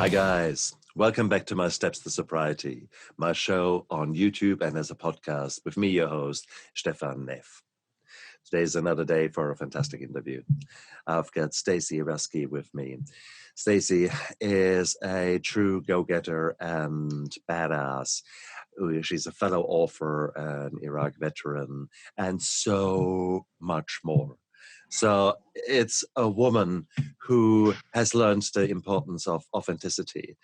Hi guys, welcome back to my Steps to Sobriety, my show on YouTube and as a podcast with me, your host, Stefan Neff. Today's another day for a fantastic interview. I've got Stacy Raske with me. Stacy is a true go-getter and badass. She's a fellow author, an Iraq veteran, and so much more. So it's a woman who has learned the importance of authenticity,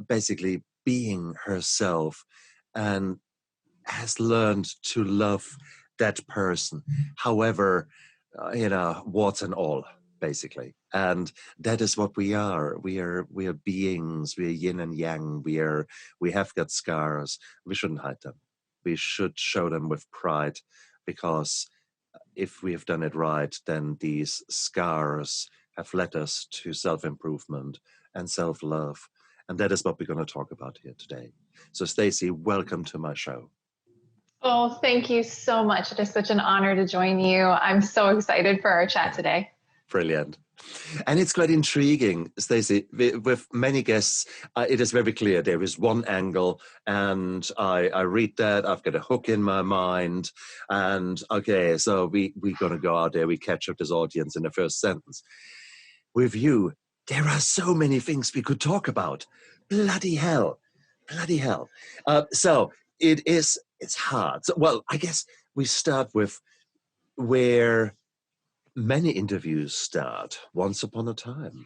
basically being herself, and has learned to love that person, however, warts and all, basically. And that is what we are. We are beings. We are yin and yang. We have got scars. We shouldn't hide them. We should show them with pride, because if we have done it right, then these scars have led us to self-improvement and self-love. And that is what we're going to talk about here today. So Stacy, welcome to my show. Oh, thank you so much. It is such an honor to join you. I'm so excited for our chat today. Brilliant. And it's quite intriguing, Stacy. With many guests, it is very clear there is one angle, and I read that, I've got a hook in my mind, and okay, so we're going to go out there, we catch up this audience in the first sentence. With you, there are so many things we could talk about. Bloody hell. So it's hard. So, well, I guess we start with where many interviews start. Once upon a time.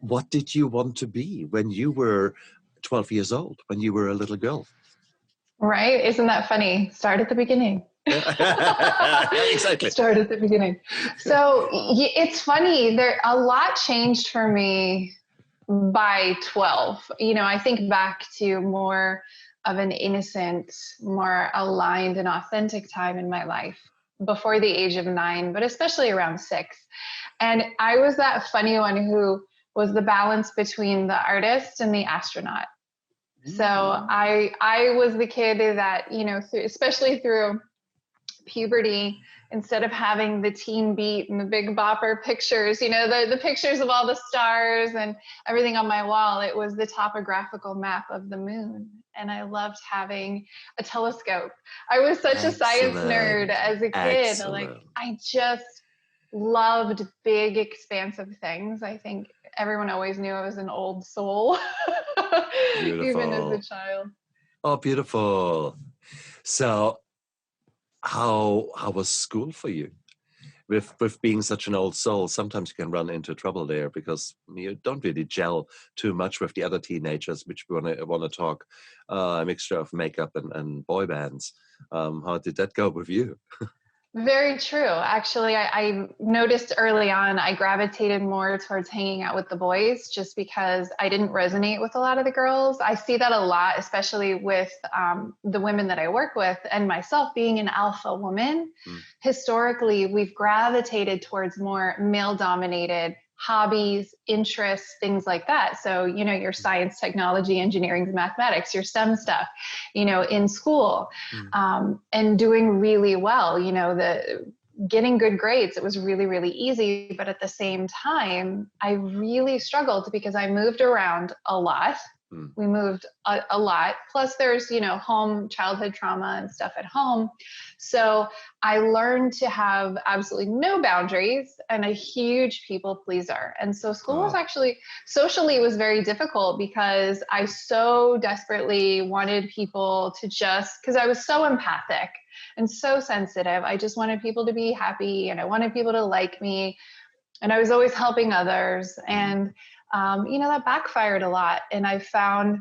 What did you want to be when you were 12 years old, when you were a little girl? Right? Isn't that funny? Start at the beginning. Exactly. Start at the beginning. So it's funny. A lot changed for me by 12. I think back to more of an innocent, more aligned and authentic time in my life before the age of 9, but especially around 6. And I was that funny one who was the balance between the artist and the astronaut. So I was the kid that, especially through puberty, instead of having the teen beat and the big bopper pictures, the pictures of all the stars and everything on my wall, it was the topographical map of the moon. And I loved having a telescope. I was such a science nerd as a kid. I just loved big, expansive things. I think everyone always knew I was an old soul, even as a child. Oh, beautiful. So how was school for you? With being such an old soul, sometimes you can run into trouble there because you don't really gel too much with the other teenagers, which we want to talk a mixture of makeup and boy bands. How did that go with you? Very true. Actually, I noticed early on I gravitated more towards hanging out with the boys just because I didn't resonate with a lot of the girls. I see that a lot, especially with the women that I work with and myself being an alpha woman. Historically, we've gravitated towards more male-dominated hobbies, interests, things like that. So, your science, technology, engineering, mathematics, your STEM stuff, in school, and doing really well, getting good grades. It was really, really easy. But at the same time, I really struggled because I moved around a lot. We moved a lot. Plus there's, home childhood trauma and stuff at home. So I learned to have absolutely no boundaries and a huge people pleaser. And so school was actually, socially, it was very difficult because I so desperately wanted people to because I was so empathic and so sensitive. I just wanted people to be happy and I wanted people to like me. And I was always helping others. And that backfired a lot. And I found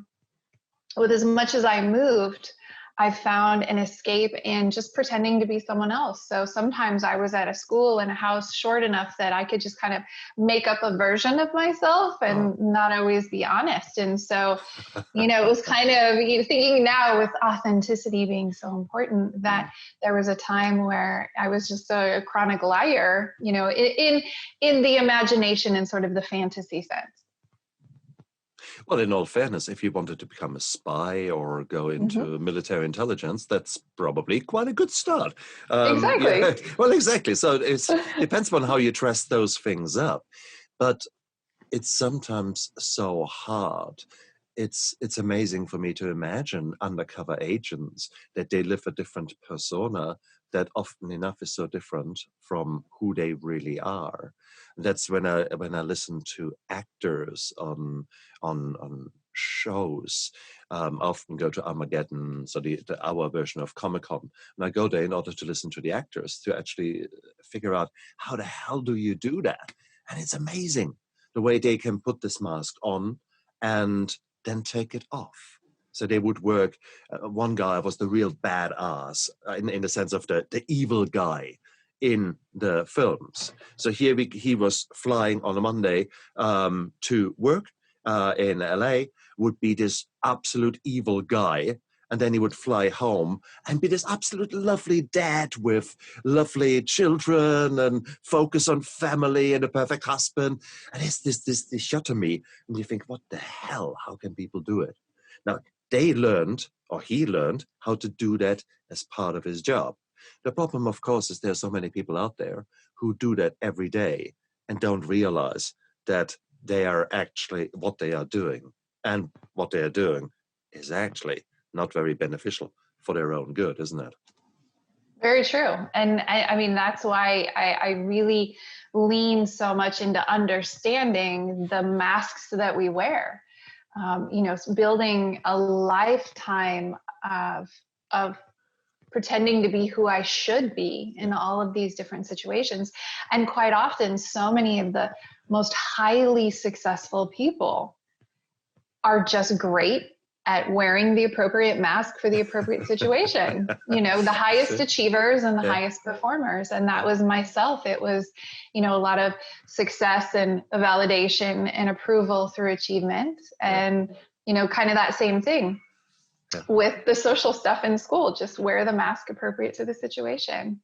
with as much as I moved, I found an escape in just pretending to be someone else. So sometimes I was at a school in a house short enough that I could just kind of make up a version of myself and not always be honest. And so, it was kind of thinking now with authenticity being so important that there was a time where I was just a chronic liar, in the imagination and sort of the fantasy sense. Well, in all fairness, if you wanted to become a spy or go into military intelligence, that's probably quite a good start. Exactly. Yeah, well, exactly. So it depends on how you dress those things up. But it's sometimes so hard. It's amazing for me to imagine undercover agents that they live a different persona that often enough is so different from who they really are. That's when I listen to actors on shows. I often go to Armageddon, so the our version of Comic-Con, and I go there in order to listen to the actors to actually figure out how the hell do you do that. And it's amazing the way they can put this mask on and then take it off. So they would work. One guy was the real badass in the sense of the evil guy in the films. So here he was flying on a Monday to work in LA, would be this absolute evil guy. And then he would fly home and be this absolute lovely dad with lovely children and focus on family and a perfect husband. And it's this dichotomy. And you think, what the hell? How can people do it? Now, he learned how to do that as part of his job. The problem, of course, is there are so many people out there who do that every day and don't realize that they are actually what they are doing. And what they are doing is actually not very beneficial for their own good, isn't it? Very true. And I mean, that's why I really lean so much into understanding the masks that we wear. Building a lifetime of pretending to be who I should be in all of these different situations. And quite often, so many of the most highly successful people are just great at wearing the appropriate mask for the appropriate situation. The highest achievers and the highest performers. And that was myself. It was, a lot of success and validation and approval through achievement. And, kind of that same thing with the social stuff in school, just wear the mask appropriate to the situation.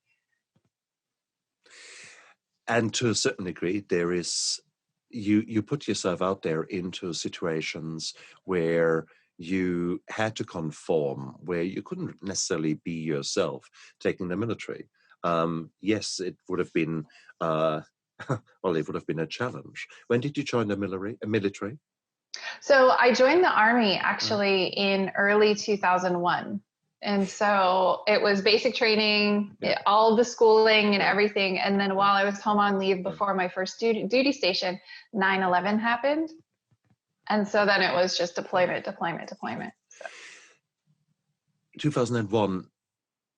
And to a certain degree, there is, you put yourself out there into situations where you had to conform, where you couldn't necessarily be yourself. Taking the military, yes, it would have been, well, it would have been a challenge. When did you join the military? So I joined the Army actually in early 2001. And so it was basic training, all the schooling and everything. And then while I was home on leave before my first duty station, 9/11 happened. And so then it was just deployment. So. 2001,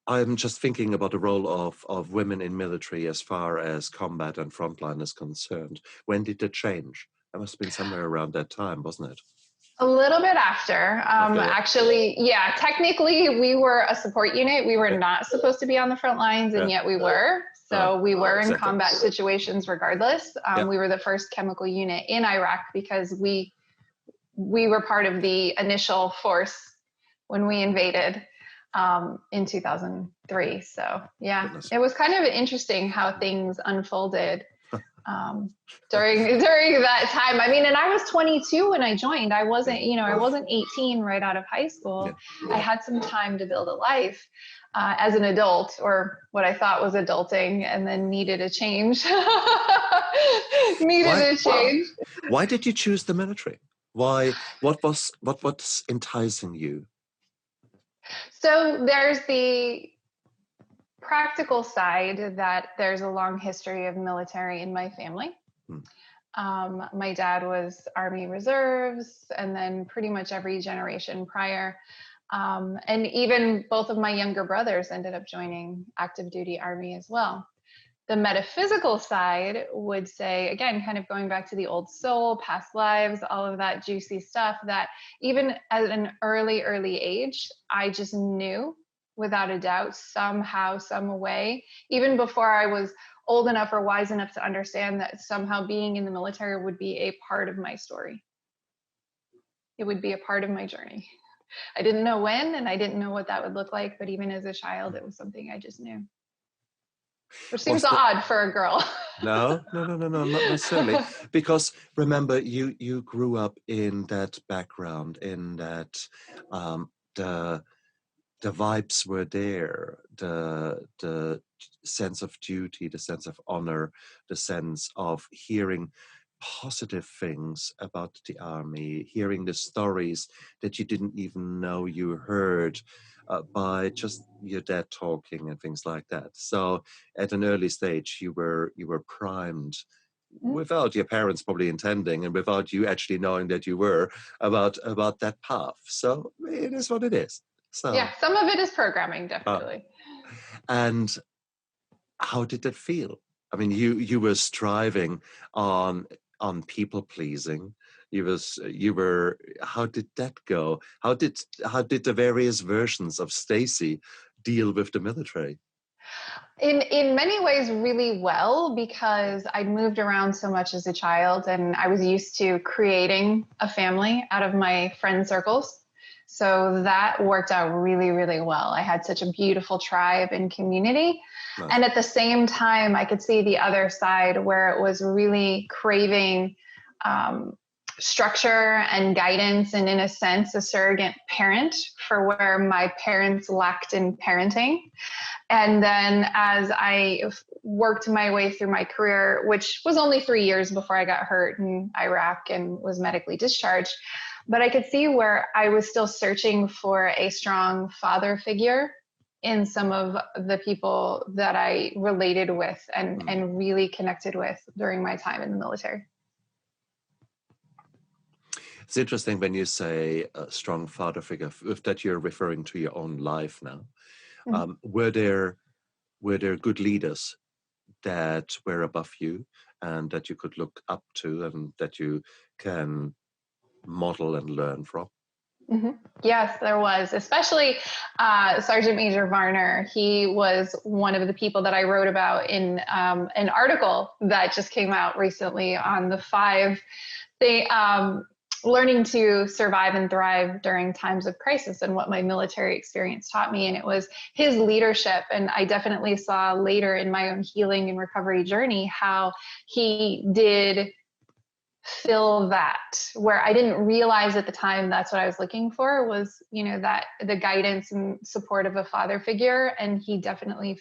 I'm just thinking about the role of women in military as far as combat and frontline is concerned. When did it change? That must have been somewhere around that time, wasn't it? A little bit after. Actually, technically we were a support unit. We were not supposed to be on the front lines, and yet we were. So we were in combat situations regardless. We were the first chemical unit in Iraq because we were part of the initial force when we invaded in 2003. So it was kind of interesting how things unfolded during that time. I mean, and I was 22 when I joined. I wasn't 18 right out of high school. I had some time to build a life as an adult, or what I thought was adulting, and then needed a change. Why did you choose the military? Why? What's enticing you? So there's the practical side that there's a long history of military in my family. My dad was Army Reserves, and then pretty much every generation prior. And even both of my younger brothers ended up joining active duty Army as well. The metaphysical side would say, again, kind of going back to the old soul, past lives, all of that juicy stuff, that even at an early age, I just knew without a doubt, somehow, some way, even before I was old enough or wise enough to understand that somehow being in the military would be a part of my story. It would be a part of my journey. I didn't know when, and I didn't know what that would look like, but even as a child, it was something I just knew. Which seems odd for a girl. No, not necessarily. Because remember, you grew up in that background, in that the vibes were there, the sense of duty, the sense of honor, the sense of hearing positive things about the army, hearing the stories that you didn't even know you heard by just your dad talking and things like that. So at an early stage, you were primed without your parents probably intending and without you actually knowing that you were about that path. So it is what it is. So Yeah, some of it is programming, uh, definitely. and how did that feel? I mean, you were striving on people pleasing. You were. How did that go? How did the various versions of Stacy deal with the military? In many ways, really well, because I moved around so much as a child and I was used to creating a family out of my friend circles. So that worked out really, really well. I had such a beautiful tribe and community. Nice. And at the same time, I could see the other side where it was really craving structure and guidance, and in a sense, a surrogate parent for where my parents lacked in parenting. And then as I worked my way through my career, which was only 3 years before I got hurt in Iraq and was medically discharged, but I could see where I was still searching for a strong father figure in some of the people that I related with and really connected with during my time in the military. It's interesting when you say a strong father figure, if that you're referring to your own life now. Mm-hmm. Were there good leaders that were above you and that you could look up to and that you can model and learn from? Mm-hmm. Yes, there was, especially Sergeant Major Varner. He was one of the people that I wrote about in an article that just came out recently on the 5 learning to survive and thrive during times of crisis and what my military experience taught me. And it was his leadership. And I definitely saw later in my own healing and recovery journey how he did fill that, where I didn't realize at the time that's what I was looking for, was, that the guidance and support of a father figure. And he definitely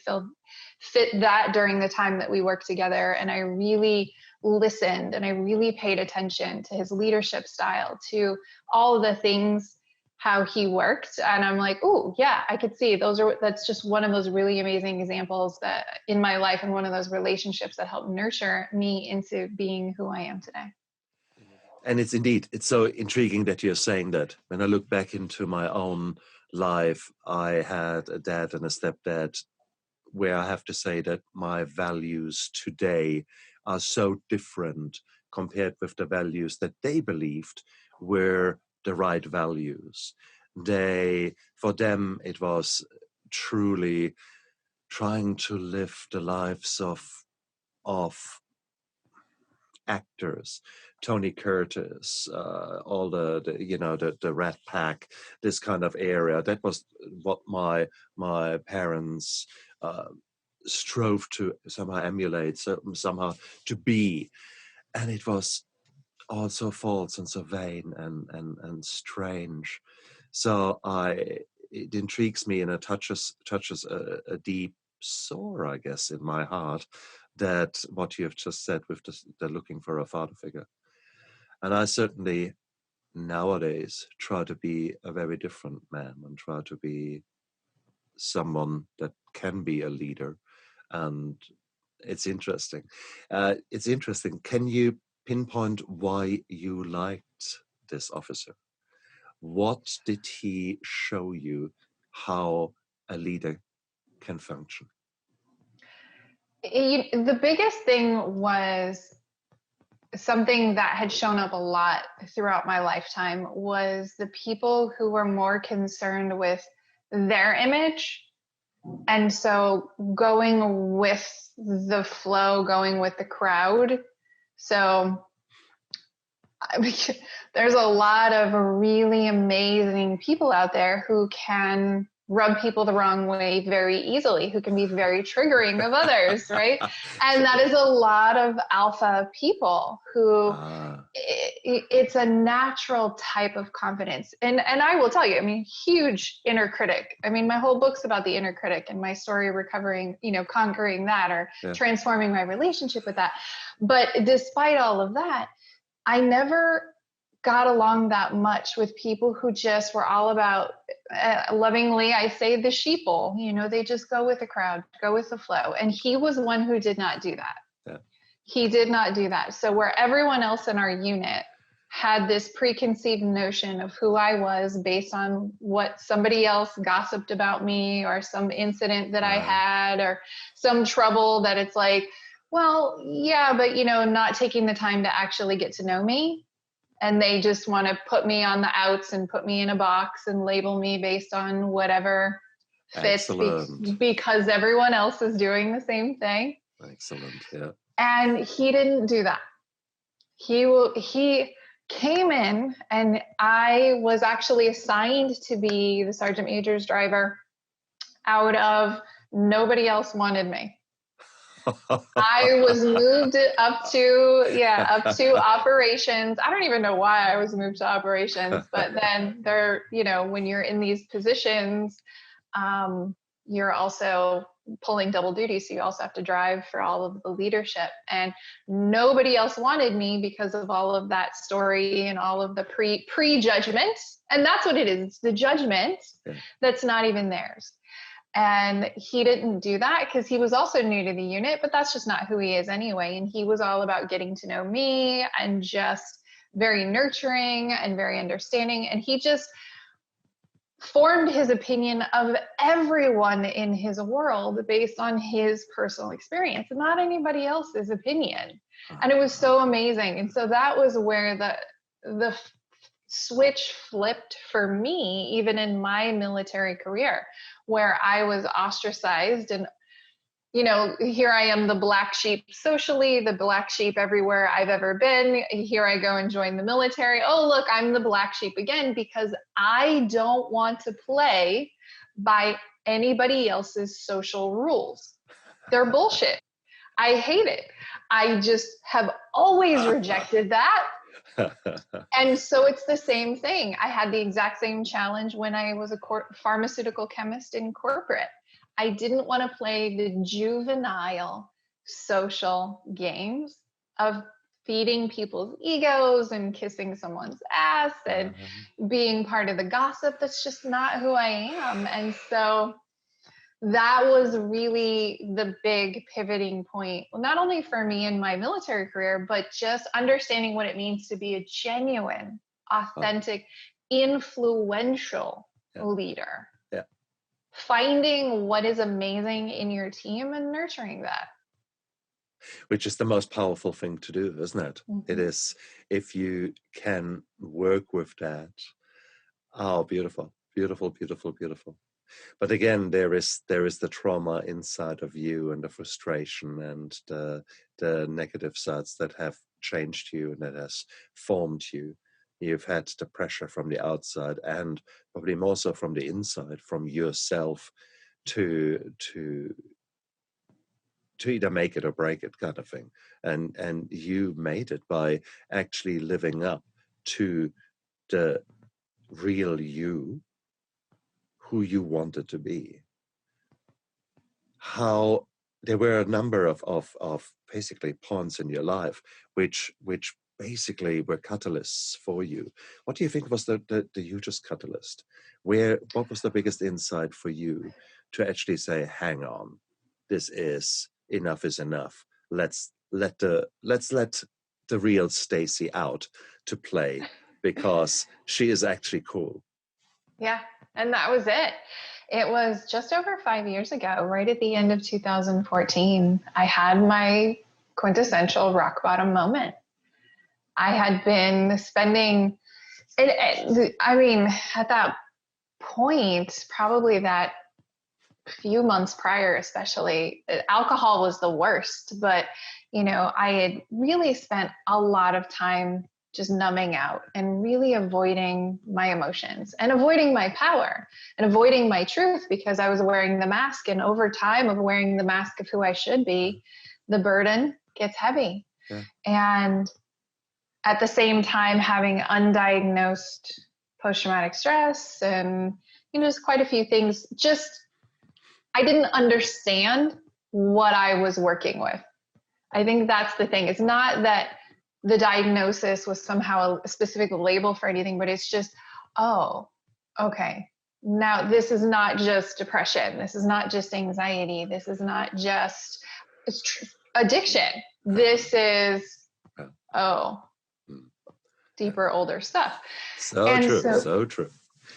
fit that during the time that we worked together. And I really listened and I really paid attention to his leadership style, to all of the things, how he worked. And I'm like, oh yeah, I could see that's just one of those really amazing examples that in my life, and one of those relationships that helped nurture me into being who I am today. And it's so intriguing that you're saying that. When I look back into my own life, I had a dad and a stepdad where I have to say that my values today are so different compared with the values that they believed were the right values. For them, it was truly trying to live the lives of actors, Tony Curtis, all the Rat Pack, this kind of area. That was what my parents strove to somehow emulate, somehow to be, and it was also false and so vain and strange. So it intrigues me, and it touches a deep sore, I guess, in my heart, that what you have just said with the looking for a father figure. And I certainly nowadays try to be a very different man and try to be someone that can be a leader. And it's interesting. Can you pinpoint why you liked this officer? What did he show you how a leader can function? The biggest thing was something that had shown up a lot throughout my lifetime, was the people who were more concerned with their image. And so going with the flow, going with the crowd. So there's a lot of really amazing people out there who can rub people the wrong way very easily, who can be very triggering of others, right? And that is a lot of alpha people who it's a natural type of confidence. And I will tell you, I mean, huge inner critic. I mean, my whole book's about the inner critic and my story recovering, conquering that or transforming my relationship with that. But despite all of that, I never got along that much with people who just were all about, lovingly, I say the sheeple, they just go with the crowd, go with the flow. And he was one who did not do that. Yeah. He did not do that. So where everyone else in our unit had this preconceived notion of who I was based on what somebody else gossiped about me or some incident that I had or some trouble that it's like, well, yeah, but not taking the time to actually get to know me. And they just want to put me on the outs and put me in a box and label me based on whatever fits because everyone else is doing the same thing. Excellent. Yeah. And he didn't do that. He came in and I was actually assigned to be the sergeant major's driver out of nobody else wanted me. I was moved up to operations. I don't even know why I was moved to operations, but then when you're in these positions, you're also pulling double duty. So you also have to drive for all of the leadership, and nobody else wanted me because of all of that story and all of the prejudgment. And that's what it is. It's the judgment that's not even theirs. And he didn't do that because he was also new to the unit, but that's just not who he is anyway. And he was all about getting to know me and just very nurturing and very understanding. And he just formed his opinion of everyone in his world based on his personal experience, not anybody else's opinion. And it was so amazing. And so that was where the switch flipped for me, even in my military career, where I was ostracized and, here I am, the black sheep socially, the black sheep everywhere I've ever been. Here I go and join the military. Oh, look, I'm the black sheep again, because I don't want to play by anybody else's social rules. They're bullshit. I hate it. I just have always rejected that. And so it's the same thing. I had the exact same challenge when I was a pharmaceutical chemist in corporate. I didn't want to play the juvenile social games of feeding people's egos and kissing someone's ass and being part of the gossip. That's just not who I am. And so that was really the big pivoting point, not only for me in my military career, but just understanding what it means to be a genuine, authentic, influential leader. Yeah. Finding what is amazing in your team and nurturing that. Which is the most powerful thing to do, isn't it? Mm-hmm. It is, if you can work with that. Oh, beautiful, beautiful, beautiful, beautiful. But again, there is the trauma inside of you and the frustration and the negative sides that have changed you and that has formed you. You've had the pressure from the outside and probably more so from the inside, from yourself to either make it or break it, kind of thing. And you made it by actually living up to the real you, who you wanted to be. How there were a number of basically points in your life which basically were catalysts for you. What do you think was the hugest catalyst? What was the biggest insight for you to actually say, hang on, enough is enough. Let's let the real Stacy out to play, because she is actually cool. Yeah. And that was it. It was just over 5 years ago, right at the end of 2014, I had my quintessential rock bottom moment. I had been spending, at that point, probably that few months prior, especially, alcohol was the worst, but, I had really spent a lot of time just numbing out and really avoiding my emotions and avoiding my power and avoiding my truth, because I was wearing the mask. And over time of wearing the mask of who I should be, the burden gets heavy. Yeah. And at the same time, having undiagnosed post-traumatic stress and, just quite a few things, I didn't understand what I was working with. I think that's the thing. It's not that the diagnosis was somehow a specific label for anything, but it's just, oh, okay. Now this is not just depression. This is not just anxiety. This is not just addiction. This is, deeper, older stuff. So true.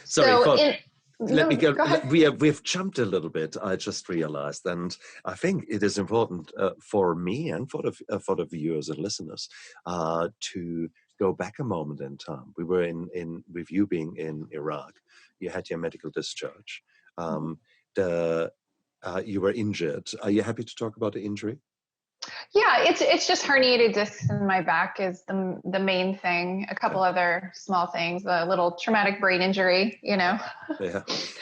Sorry, let me go. We've jumped a little bit. I just realized, and I think it is important for me and for the viewers and listeners to go back a moment in time. We were with you being in Iraq. You had your medical discharge. You were injured. Are you happy to talk about the injury? Yeah, it's just herniated discs in my back is the main thing. A couple other small things, a little traumatic brain injury, Yeah.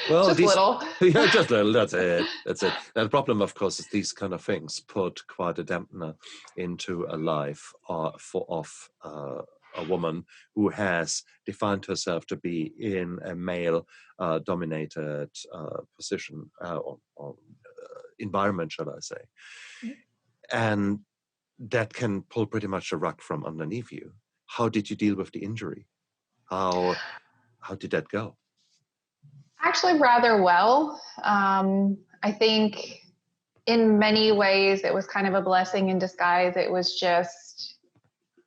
Well, just little. Yeah, just little. That's it. And the problem, of course, is these kind of things put quite a dampener into a life of a woman who has defined herself to be in a male dominated position or environment, shall I say. And that can pull pretty much the rug from underneath you. How did you deal with the injury? How did that go? Actually, rather well. I think in many ways it was kind of a blessing in disguise. It was just,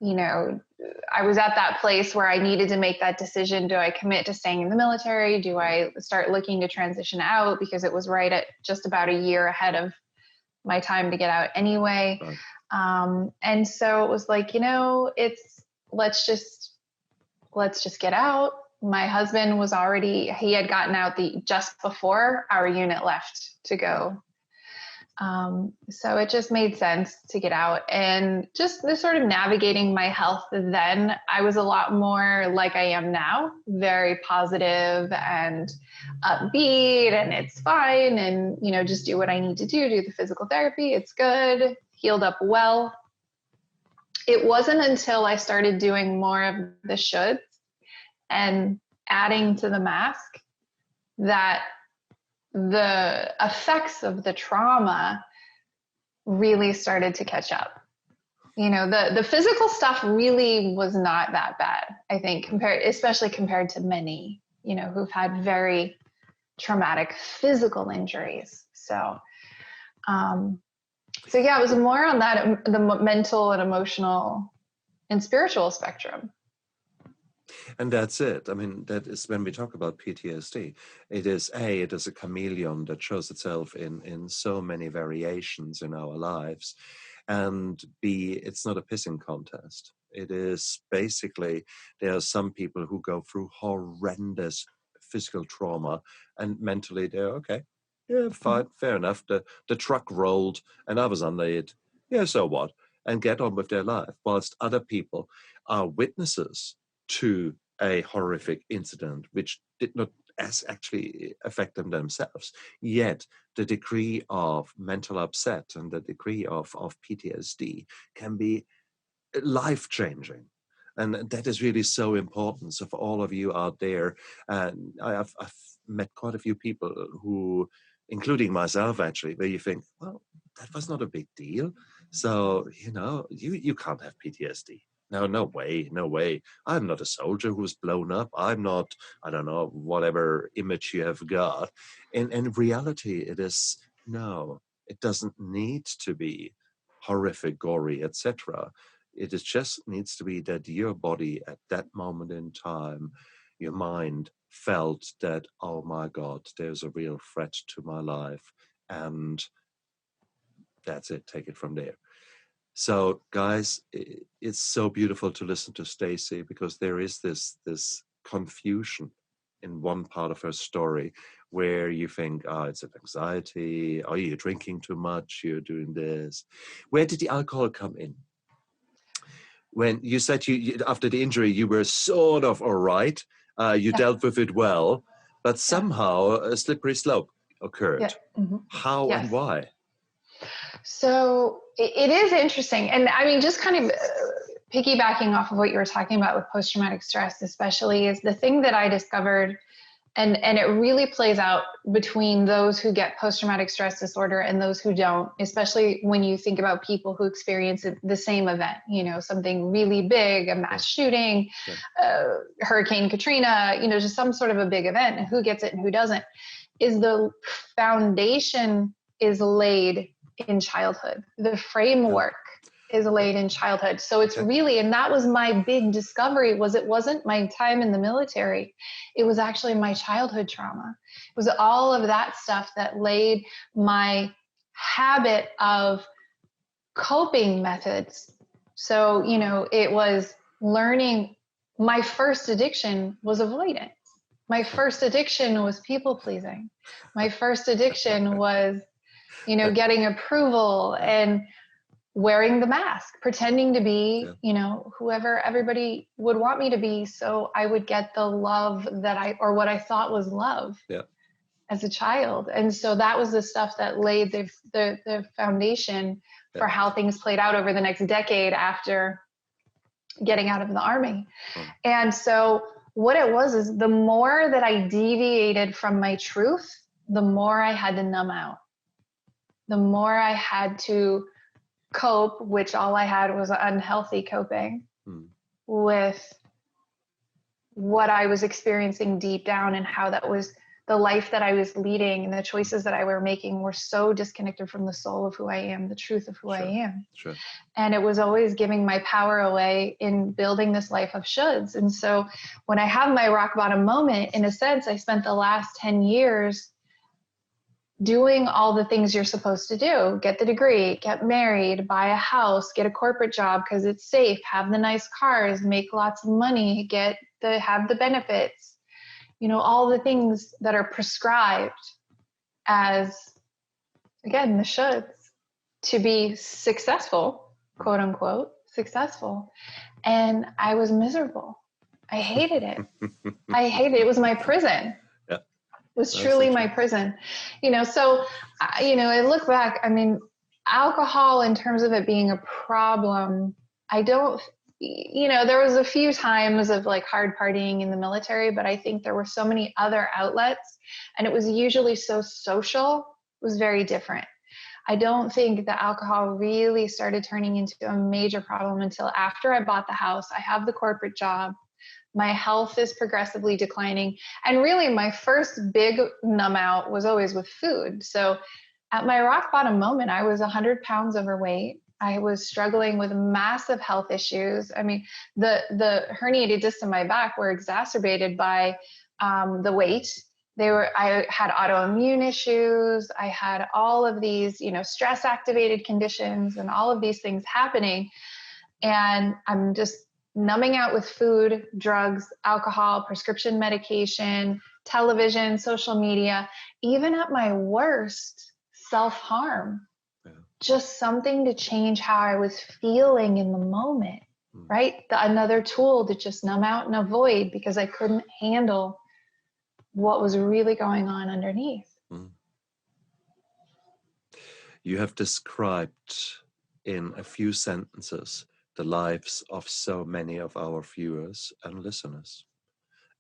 I was at that place where I needed to make that decision. Do I commit to staying in the military? Do I start looking to transition out? Because it was right at just about a year ahead of my time to get out anyway. Right. And so it was like, let's just get out. My husband he had gotten out just before our unit left to go. So it just made sense to get out, and just the sort of navigating my health then, I was a lot more like I am now, very positive and upbeat, and it's fine. And, just do what I need to do the physical therapy. It's good. Healed up well. It wasn't until I started doing more of the shoulds and adding to the mask that the effects of the trauma really started to catch up. The physical stuff really was not that bad, I think, especially compared to many, who've had very traumatic physical injuries. So yeah, it was more on that, the mental and emotional and spiritual spectrum. And that's it. I mean, that is when we talk about PTSD, it is a chameleon that shows itself in so many variations in our lives. And B, it's not a pissing contest. It is basically, there are some people who go through horrendous physical trauma and mentally they're okay. Yeah, fine, fair enough. The truck rolled and I was under it. Yeah, so what? And get on with their life. Whilst other people are witnesses to a horrific incident which did not actually affect them themselves. Yet the degree of mental upset and the degree of PTSD can be life-changing. And that is really so important. So for all of you out there, and I've met quite a few people who, including myself actually, where you think, well, that was not a big deal. So, you can't have PTSD. No way. I'm not a soldier who's blown up. I'm not, I don't know, whatever image you have got. In reality, it is, no, it doesn't need to be horrific, gory, etc. It is just needs to be that your body at that moment in time, your mind felt that, oh my God, there's a real threat to my life. And that's it, take it from there. So guys, it's so beautiful to listen to Stacy because there is this confusion in one part of her story where you think, it's an anxiety, are you drinking too much, you're doing this. Where did the alcohol come in? when you said after the injury, you were sort of all right. You Yeah. dealt with it well, but Yeah. somehow a slippery slope Yeah. occurred. Mm-hmm. How and Yes. why? So it is interesting. And I mean, just kind of piggybacking off of what you were talking about with post-traumatic stress, especially, is the thing that I discovered, and it really plays out between those who get post-traumatic stress disorder and those who don't, especially when you think about people who experience the same event, something really big, a mass shooting, Hurricane Katrina, just some sort of a big event, and who gets it and who doesn't, is the foundation is laid in childhood. The framework is laid in childhood. So it's really, and that was my big discovery, was it wasn't my time in the military. It was actually my childhood trauma. It was all of that stuff that laid my habit of coping methods. So, it was learning. My first addiction was avoidance. My first addiction was people pleasing. My first addiction was, getting approval and wearing the mask, pretending to be, whoever everybody would want me to be. So I would get the love or what I thought was love as a child. And so that was the stuff that laid the foundation for how things played out over the next decade after getting out of the Army. And so what it was is, the more that I deviated from my truth, the more I had to numb out, the more I had to cope, which all I had was unhealthy coping with what I was experiencing deep down, and how that was the life that I was leading, and the choices that I were making were so disconnected from the soul of who I am, the truth of who I am. Sure. And it was always giving my power away in building this life of shoulds. And so when I have my rock bottom moment, in a sense, I spent the last 10 years doing all the things you're supposed to do: get the degree, get married, buy a house, get a corporate job because it's safe, have the nice cars, make lots of money, have the benefits, all the things that are prescribed as, again, the shoulds, to be successful, quote unquote, successful. And I was miserable. I hated it. It was my prison. Was truly my prison, so, I look back, I mean, alcohol, in terms of it being a problem, I don't, there was a few times of like hard partying in the military, but I think there were so many other outlets, and it was usually so social. It was very different. I don't think the alcohol really started turning into a major problem until after I bought the house. I have the corporate job. My health is progressively declining. And really, my first big numb out was always with food. So at my rock bottom moment, I was 100 pounds overweight. I was struggling with massive health issues. I mean, the herniated discs in my back were exacerbated by the weight. I had autoimmune issues. I had all of these, stress activated conditions and all of these things happening. And I'm just numbing out with food, drugs, alcohol, prescription medication, television, social media, even at my worst, self-harm. Just something to change how I was feeling in the moment, right? Another tool to just numb out and avoid, because I couldn't handle what was really going on underneath. You have described in a few sentences the lives of so many of our viewers and listeners,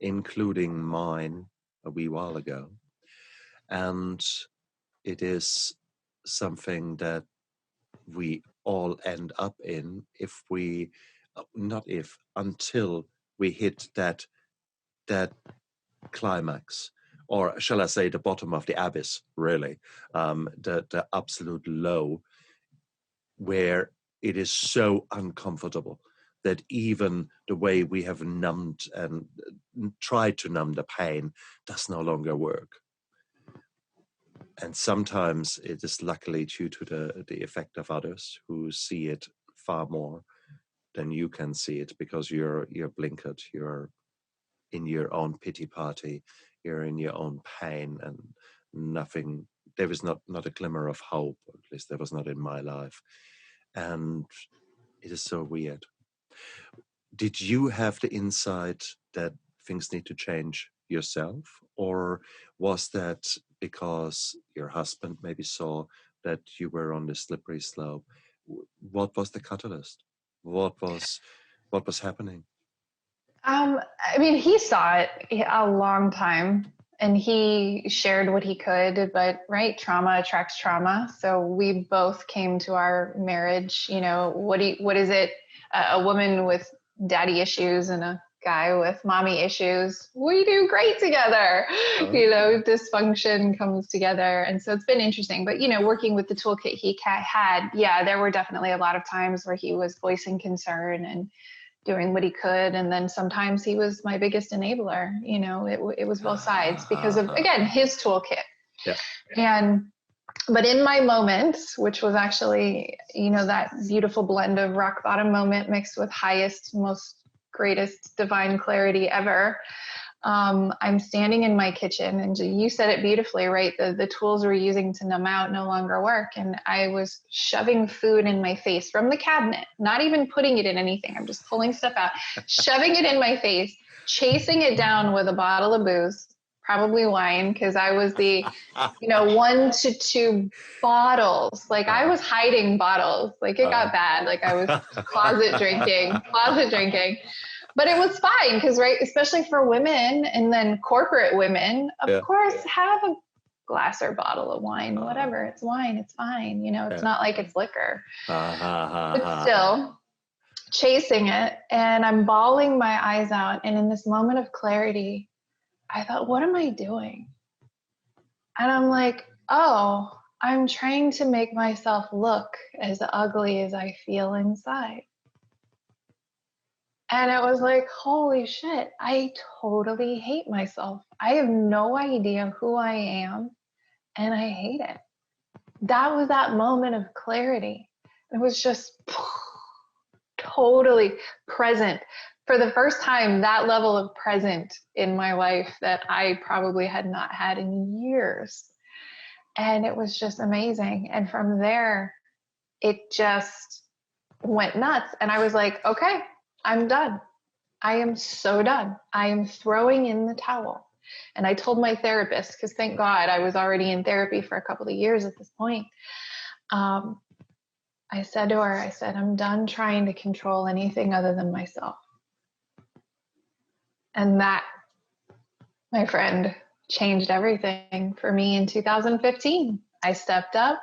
including mine a wee while ago. And it is something that we all end up in until we hit that climax, or shall I say the bottom of the abyss, really, the absolute low, where it is so uncomfortable that even the way we have numbed and tried to numb the pain does no longer work. And sometimes it is luckily due to the effect of others who see it far more than you can see it, because you're blinkered, you're in your own pity party, you're in your own pain, and nothing, there was not a glimmer of hope, or at least there was not in my life. And it is so weird. Did you have the insight that things need to change yourself, or was that because your husband maybe saw that you were on the slippery slope? What was the catalyst? What was happening? I mean, he saw it a long time and he shared what he could, but right, trauma attracts trauma. So we both came to our marriage, what is it? A woman with daddy issues and a guy with mommy issues. We do great together. Dysfunction comes together. And so it's been interesting, but working with the toolkit he had, there were definitely a lot of times where he was voicing concern and doing what he could. And then sometimes he was my biggest enabler. It was both sides because of, again, his toolkit. Yeah. But in my moments, which was actually, that beautiful blend of rock bottom moment mixed with highest, most greatest divine clarity ever, I'm standing in my kitchen, and you said it beautifully, right? The tools we're using to numb out no longer work. And I was shoving food in my face from the cabinet, not even putting it in anything. I'm just pulling stuff out, shoving it in my face, chasing it down with a bottle of booze, probably wine, because I was the, 1 to 2 bottles. Like I was hiding bottles. Like it got bad. Like I was closet drinking. But it was fine because, right, especially for women and then corporate women, of course, have a glass or bottle of wine, whatever. It's wine. It's fine. It's not like it's liquor. But still chasing it. And I'm bawling my eyes out. And in this moment of clarity, I thought, what am I doing? And I'm like, oh, I'm trying to make myself look as ugly as I feel inside. And it was like, holy shit, I totally hate myself. I have no idea who I am, and I hate it. That was that moment of clarity. It was just totally present. For the first time, that level of present in my life that I probably had not had in years. And it was just amazing. And from there, it just went nuts. And I was like, okay, I'm done. I am so done. I am throwing in the towel. And I told my therapist, because thank God I was already in therapy for a couple of years at this point. I said to her, I'm done trying to control anything other than myself. And that, my friend, changed everything for me in 2015. I stepped up.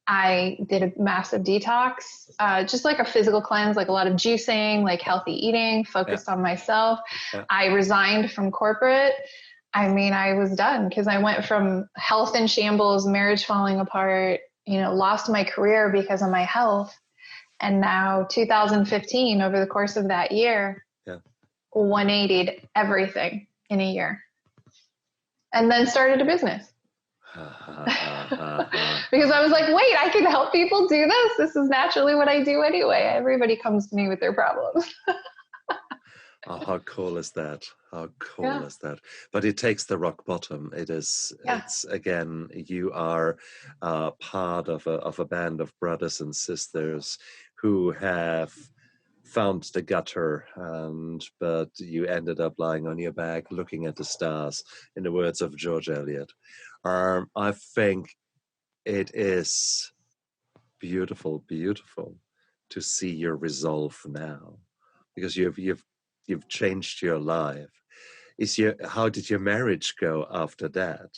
I did a massive detox, just like a physical cleanse, like a lot of juicing, like healthy eating, focused on myself. I resigned from corporate. I mean, I was done because I went from health in shambles, marriage falling apart, lost my career because of my health. And now 2015, over the course of that year, 180'd everything in a year. And then started a business. Because I was like, wait, I can help people do this. This is naturally what I do anyway. Everybody comes to me with their problems. Oh, how cool is that? How cool is that? But it takes the rock bottom. It's again, you are part of a band of brothers and sisters who have found the gutter, but you ended up lying on your back looking at the stars, in the words of George Eliot. I think it is beautiful to see your resolve now, because you've changed your life. How did your marriage go after that?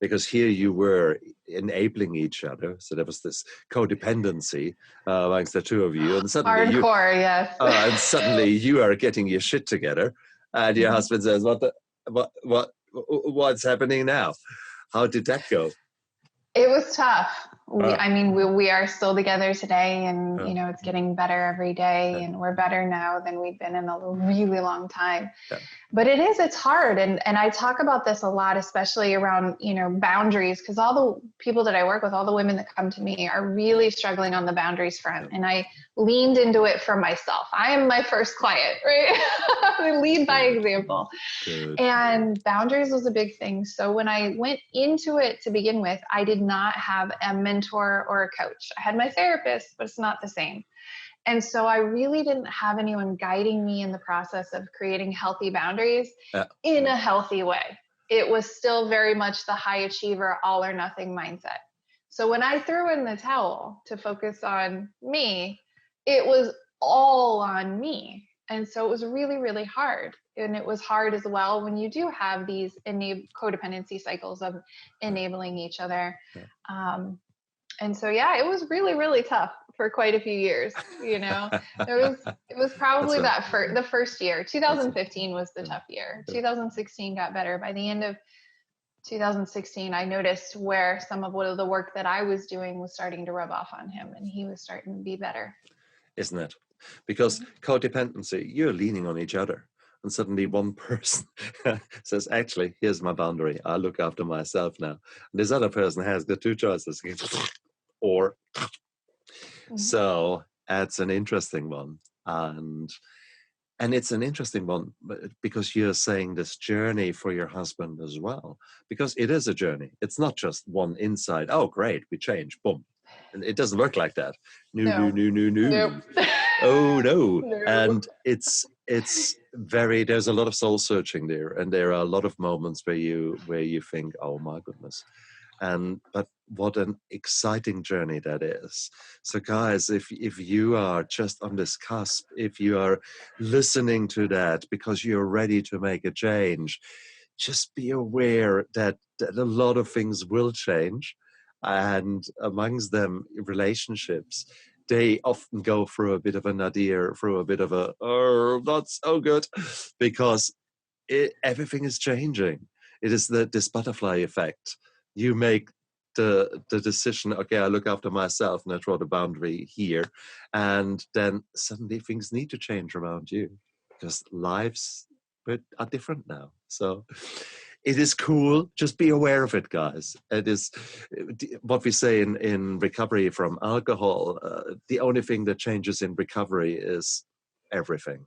Because here you were enabling each other, so there was this codependency amongst the two of you, and suddenly hardcore, yes. And suddenly you are getting your shit together, and your husband says, "What's happening now?" How did that go? It was tough. We are still together today, and it's getting better every day, and we're better now than we've been in a really long time. But it's hard, and I talk about this a lot, especially around boundaries, because all the people that I work with, all the women that come to me, are really struggling on the boundaries front, and I leaned into it for myself. I am my first client, right? I lead by example. Good. And boundaries was a big thing. So when I went into it to begin with, I did not have a mentor or a coach. I had my therapist, but it's not the same. And so I really didn't have anyone guiding me in the process of creating healthy boundaries in a healthy way. It was still very much the high achiever, all or nothing mindset. So when I threw in the towel to focus on me, it was all on me. And so it was really, really hard. And it was hard as well when you do have these codependency cycles of enabling each other. And so, yeah, it was really, really tough for quite a few years. You know, it was probably the first year. 2015 was the tough year. 2016 got better. By the end of 2016, I noticed where some of the work that I was doing was starting to rub off on him, and he was starting to be better. Isn't it? Because codependency, you're leaning on each other. And suddenly one person says, actually, here's my boundary. I'll look after myself now. And this other person has the two choices. Or so that's an interesting one. And it's an interesting one because you're saying this journey for your husband as well, because it is a journey. It's not just one insight. Oh, great, we change, boom. And it doesn't work like that. No. Nope. Oh, no. And it's there's a lot of soul searching there. And there are a lot of moments where you think, oh my goodness. But what an exciting journey that is. So guys, if you are just on this cusp, if you are listening to that because you're ready to make a change, just be aware that a lot of things will change. And amongst them, relationships, they often go through a bit of a nadir, through a bit of a, oh, not so good, because everything is changing. It is this butterfly effect. You make the decision, okay, I look after myself and I draw the boundary here. And then suddenly things need to change around you because lives are different now. So it is cool. Just be aware of it, guys. It is what we say in recovery from alcohol. The only thing that changes in recovery is everything.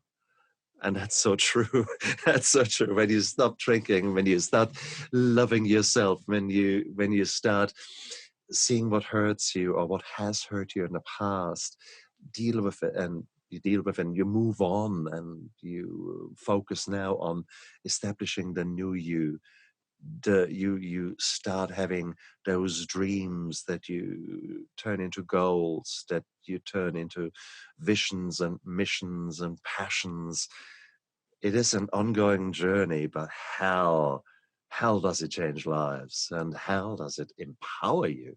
And that's so true. That's so true. When you stop drinking, when you start loving yourself, when you start seeing what hurts you or what has hurt you in the past, deal with it, and you move on, and you focus now on establishing the new you. You start having those dreams that you turn into goals, that you turn into visions and missions and passions. It is an ongoing journey, but how does it change lives, and how does it empower you?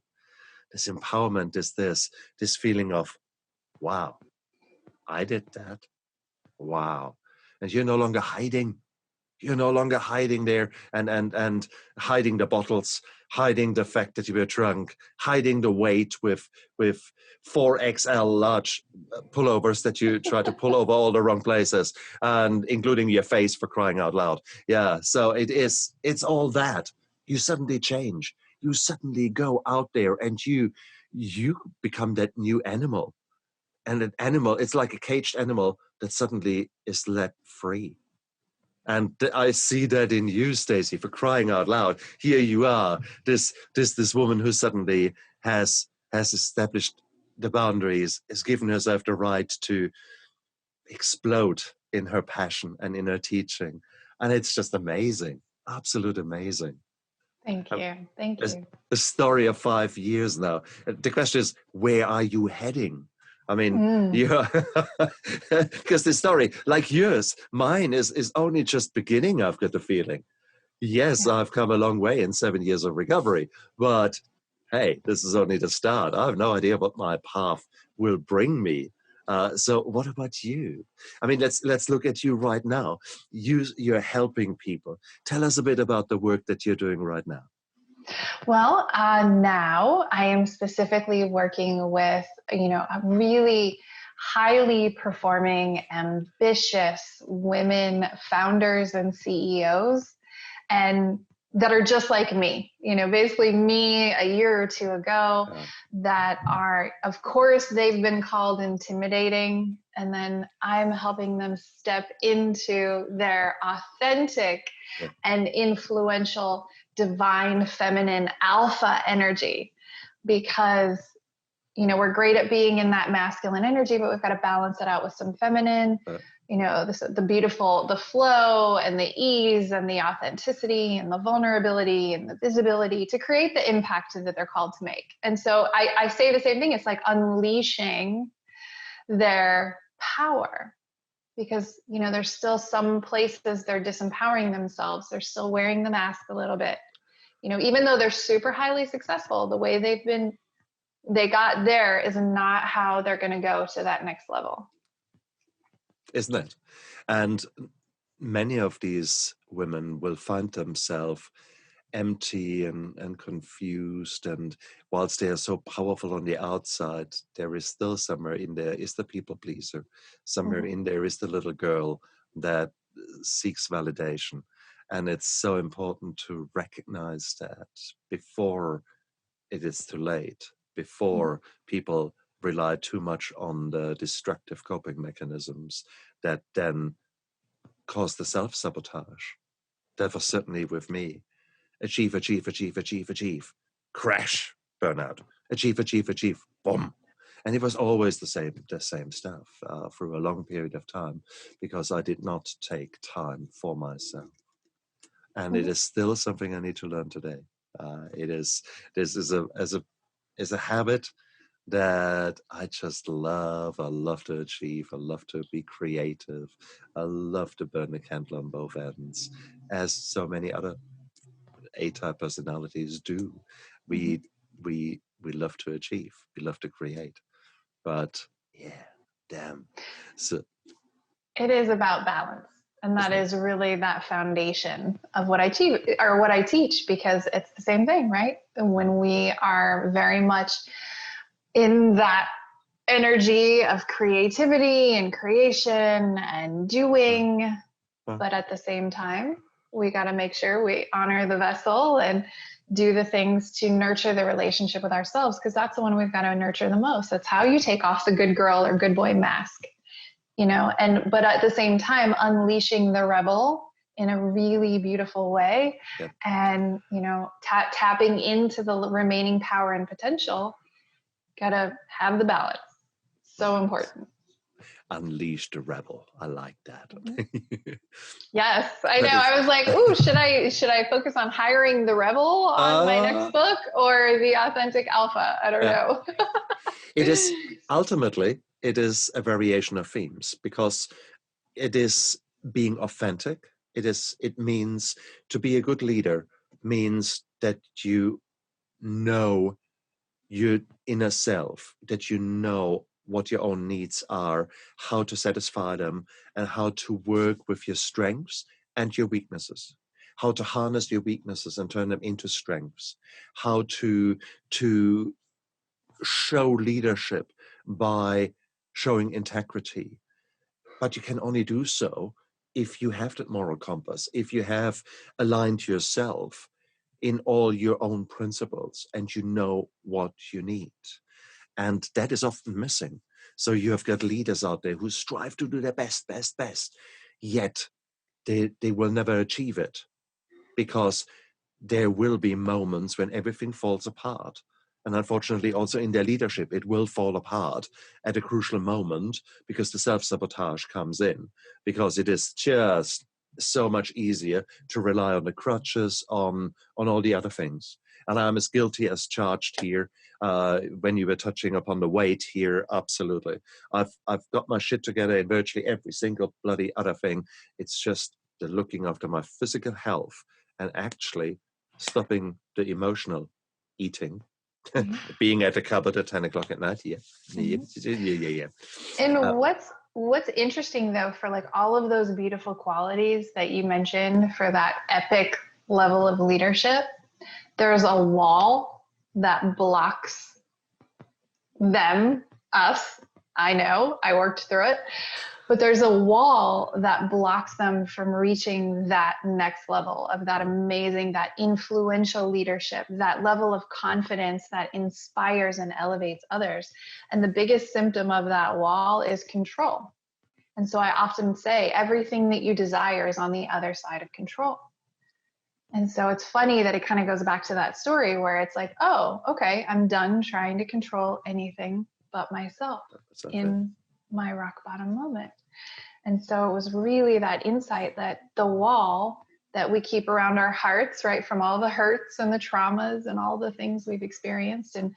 This empowerment is this feeling of, wow, I did that. Wow. And you're no longer hiding. You're no longer hiding there and hiding the bottles, hiding the fact that you were drunk, hiding the weight with 4XL large pullovers that you try to pull over all the wrong places, and including your face, for crying out loud. Yeah, so it's all that. You suddenly change. You suddenly go out there and you become that new animal. And an animal, it's like a caged animal that suddenly is let free. And I see that in you, Stacy, for crying out loud. Here you are, this woman who suddenly has established the boundaries, has given herself the right to explode in her passion and in her teaching. And it's just amazing, absolute amazing. Thank you. Thank you. A story of 5 years now. The question is, where are you heading? I mean, because the story, like yours, mine is only just beginning. I've got the feeling. Yes, I've come a long way in 7 years of recovery, but hey, this is only the start. I have no idea what my path will bring me. So what about you? I mean, let's look at you right now. You're helping people. Tell us a bit about the work that you're doing right now. Well, now I am specifically working with, really highly performing, ambitious women founders and CEOs, and that are just like me, basically me a year or two ago, that are, of course, they've been called intimidating. And then I'm helping them step into their authentic and influential divine feminine alpha energy, because we're great at being in that masculine energy, but we've got to balance it out with some feminine, the beautiful, the flow and the ease and the authenticity and the vulnerability and the visibility to create the impact that they're called to make. And so I say the same thing. It's like unleashing their power, because, there's still some places they're disempowering themselves. They're still wearing the mask a little bit, even though they're super highly successful, the way they got there is not how they're going to go to that next level. Isn't it? And many of these women will find themselves empty and confused, and whilst they are so powerful on the outside, there is still somewhere in there is the people pleaser. Somewhere in there is the little girl that seeks validation. And it's so important to recognize that before it is too late, before people rely too much on the destructive coping mechanisms that then cause the self-sabotage. That was certainly with me. Achieve, crash, burnout. Achieve, boom. And it was always the same stuff through a long period of time, because I did not take time for myself. And it is still something I need to learn today. This is a habit that I just love. I love to achieve. I love to be creative. I love to burn the candle on both ends, as so many other A-type personalities do. We love to achieve. We love to create. But yeah, damn. So it is about balance. And that is really that foundation of what I teach, because it's the same thing, right? When we are very much in that energy of creativity and creation and doing, but at the same time, we got to make sure we honor the vessel and do the things to nurture the relationship with ourselves, because that's the one we've got to nurture the most. That's how you take off the good girl or good boy mask. But at the same time, unleashing the rebel in a really beautiful way, and, tapping into the remaining power and potential. Gotta have the balance. So important. Unleash the rebel. I like that. Yes, I know. I was like, ooh, should I focus on hiring the rebel on my next book, or the authentic alpha? I don't know. It is ultimately, it is a variation of themes, because it is being authentic. It means to be a good leader means that you know your inner self, that you know what your own needs are, how to satisfy them, and how to work with your strengths and your weaknesses, how to harness your weaknesses and turn them into strengths, how to show leadership by showing integrity. But you can only do so if you have that moral compass, if you have aligned yourself in all your own principles and you know what you need. And that is often missing. So you have got leaders out there who strive to do their best, yet they will never achieve it, because there will be moments when everything falls apart. And unfortunately, also in their leadership, it will fall apart at a crucial moment, because the self-sabotage comes in, because it is just so much easier to rely on the crutches, on all the other things. And I'm as guilty as charged here. When you were touching upon the weight here, absolutely. I've got my shit together in virtually every single bloody other thing. It's just the looking after my physical health and actually stopping the emotional eating, being at the cupboard at 10 o'clock at night. Yeah. And what's interesting though, for like all of those beautiful qualities that you mentioned for that epic level of leadership, there's a wall that blocks us. I know, I worked through it. But there's a wall that blocks them from reaching that next level of that amazing, that influential leadership, that level of confidence that inspires and elevates others. And the biggest symptom of that wall is control. And so I often say everything that you desire is on the other side of control. And so it's funny that it kind of goes back to that story where it's like, oh, okay, I'm done trying to control anything but myself in my rock bottom moment. And so it was really that insight that the wall that we keep around our hearts, right, from all the hurts and the traumas and all the things we've experienced, and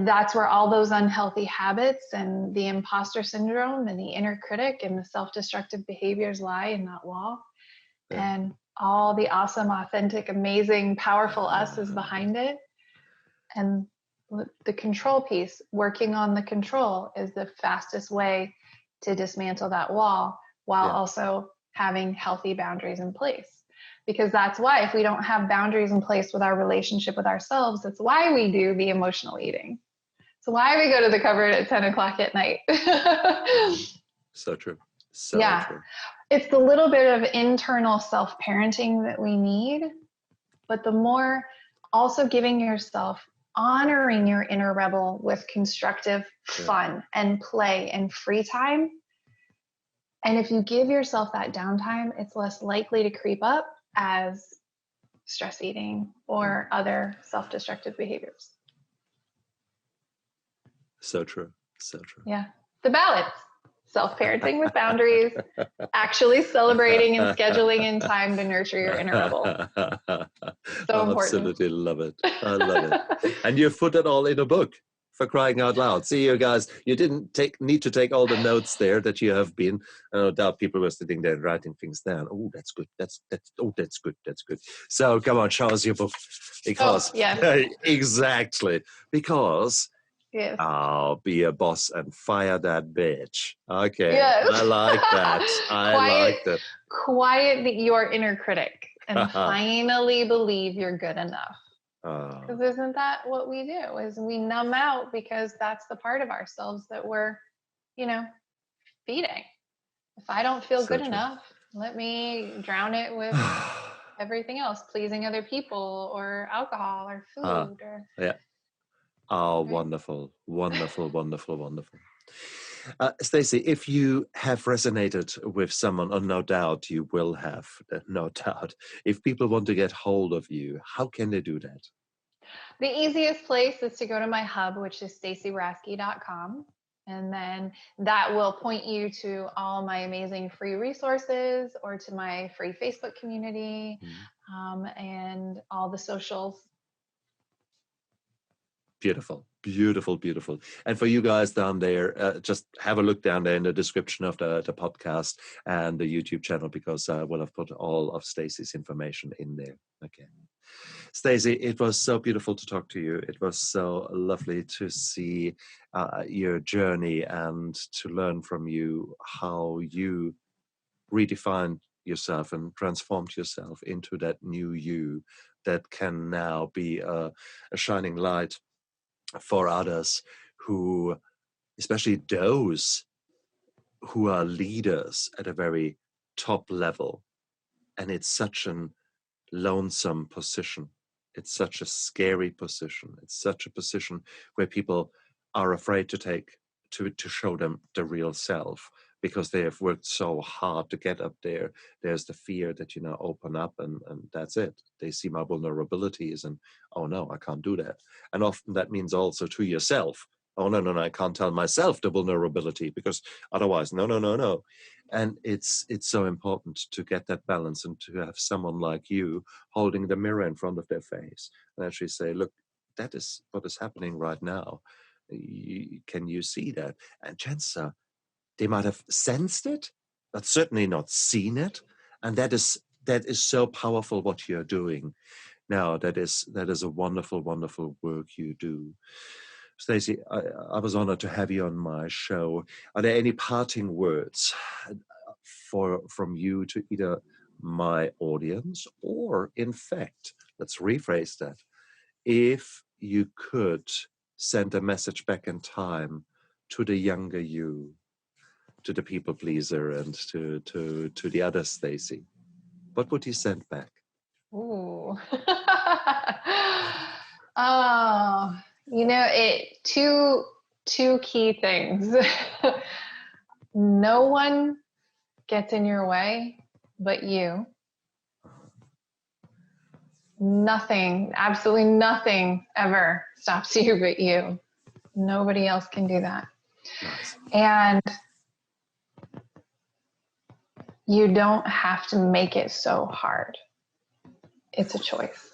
that's where all those unhealthy habits and the imposter syndrome and the inner critic and the self-destructive behaviors lie in that wall. Yeah. And all the awesome, authentic, amazing, powerful us is behind it. And the control piece, working on the control, is the fastest way to dismantle that wall while also having healthy boundaries in place. Because that's why, if we don't have boundaries in place with our relationship with ourselves, that's why we do the emotional eating. So why we go to the cupboard at 10 o'clock at night. So true. So true. It's the little bit of internal self-parenting that we need, but the more also giving yourself, honoring your inner rebel with constructive fun and play and free time. And if you give yourself that downtime, it's less likely to creep up as stress eating or other self-destructive behaviors. So true. So true. Yeah. The balance. Self-parenting with boundaries, actually celebrating and scheduling in time to nurture your inner rebel. So important. Absolutely love it. I love it. And you've put it all in a book, for crying out loud. See, you guys, you didn't need to take all the notes there that you have been. No doubt people were sitting there writing things down. Oh, that's good. That's good. That's good. So come on, show us your book. Because exactly. Because I'll be a boss and fire that bitch. Okay. Yes. I like that. Like that. Quiet your inner critic and finally believe you're good enough. Because isn't that what we do? Is we numb out because that's the part of ourselves that we're, feeding. If I don't feel good enough, let me drown it with everything else, pleasing other people or alcohol or food. Oh, wonderful, wonderful, wonderful, wonderful. Stacy, if you have resonated with someone, or no doubt you will have, no doubt, if people want to get hold of you, how can they do that? The easiest place is to go to my hub, which is stacyraske.com. And then that will point you to all my amazing free resources or to my free Facebook community and all the socials. Beautiful, beautiful, beautiful. And for you guys down there, just have a look down there in the description of the podcast and the YouTube channel, because I will have put all of Stacy's information in there. Okay. Stacy, it was so beautiful to talk to you. It was so lovely to see your journey and to learn from you how you redefined yourself and transformed yourself into that new you that can now be a shining light for others who, especially those who are leaders at a very top level. And it's such an lonesome position. It's such a scary position. It's such a position where people are afraid to show them the real self, because they have worked so hard to get up there. There's the fear that, open up and that's it. They see my vulnerabilities and, oh no, I can't do that. And often that means also to yourself, oh no, I can't tell myself the vulnerability, because otherwise, no. And it's so important to get that balance and to have someone like you holding the mirror in front of their face and actually say, look, that is what is happening right now. Can you see that? And chances are they might have sensed it, but certainly not seen it. And that is so powerful what you're doing. Now, that is a wonderful, wonderful work you do. Stacy, I was honored to have you on my show. Are there any parting words from you to either my audience, or in fact, let's rephrase that, if you could send a message back in time to the younger you, to the people pleaser, and to the other Stacy, what would you send back? Ooh. Two key things. No one gets in your way but you. Nothing, absolutely nothing ever stops you but you. Nobody else can do that. Nice. And you don't have to make it so hard. It's a choice.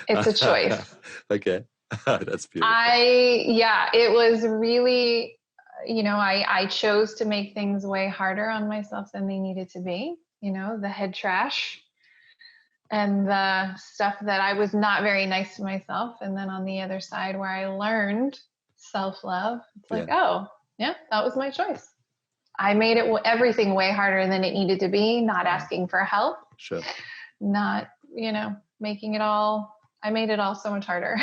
It's a choice. Okay. That's beautiful. It was really, I chose to make things way harder on myself than they needed to be. The head trash and the stuff that I was not very nice to myself. And then on the other side where I learned self-love, it's like, oh, yeah, that was my choice. I made everything way harder than it needed to be, not asking for help. Sure. Not, making it all, I made it all so much harder.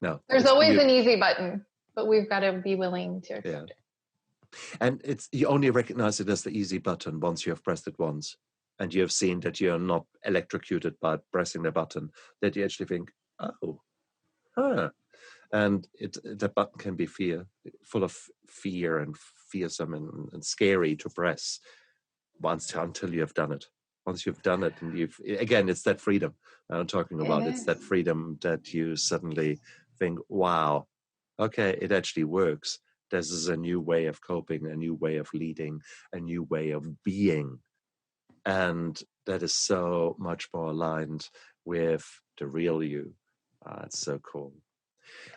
No. There's always an easy button, but we've got to be willing to accept it. And you only recognize it as the easy button once you have pressed it once. And you have seen that you're not electrocuted by pressing the button, that you actually think, and that button can be full of fear and fearsome and scary to press until you have done it. Once you've done it, and it's that freedom I'm talking about. It's that freedom that you suddenly think, wow, okay, it actually works. This is a new way of coping, a new way of leading, a new way of being. And that is so much more aligned with the real you. It's so cool.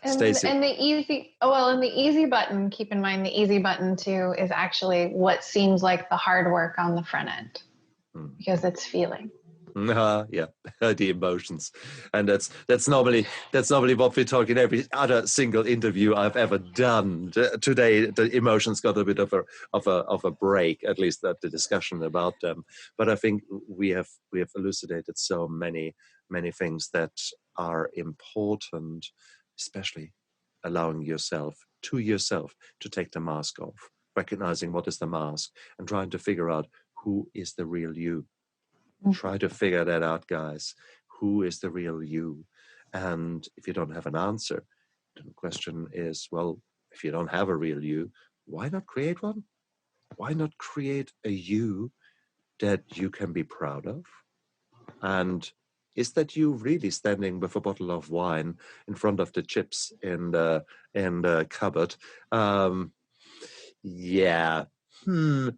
Stacy. And the easy button, keep in mind the easy button too is actually what seems like the hard work on the front end, because it's feeling. Yeah, the emotions, and that's normally what we talk in every other single interview I've ever done. Today, the emotions got a bit of a break, at least at the discussion about them. But I think we have elucidated so many things that are important, especially allowing yourself to take the mask off, recognizing what is the mask, and trying to figure out who is the real you. Try to figure that out, guys. Who is the real you? And if you don't have an answer, then the question is, well, if you don't have a real you, why not create one? Why not create a you that you can be proud of? And is that you really standing with a bottle of wine in front of the chips in the cupboard? Yeah. Yep,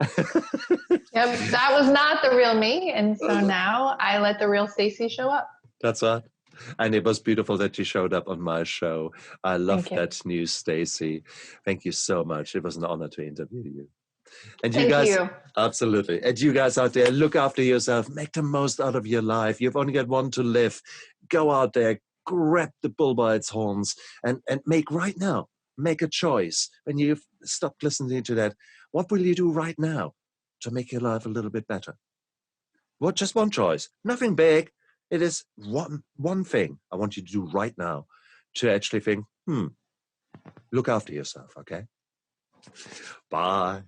that was not the real me. And so now I let the real Stacy show up. That's right. And it was beautiful that you showed up on my show. I love that news, Stacy. Thank you so much. It was an honor to interview you. And you guys, absolutely. And you guys out there, look after yourself. Make the most out of your life. You've only got one to live. Go out there, grab the bull by its horns, and make a choice. When you've stopped listening to that, what will you do right now to make your life a little bit better? Just one choice. Nothing big. It is one thing I want you to do right now to actually think, look after yourself, okay? Bye.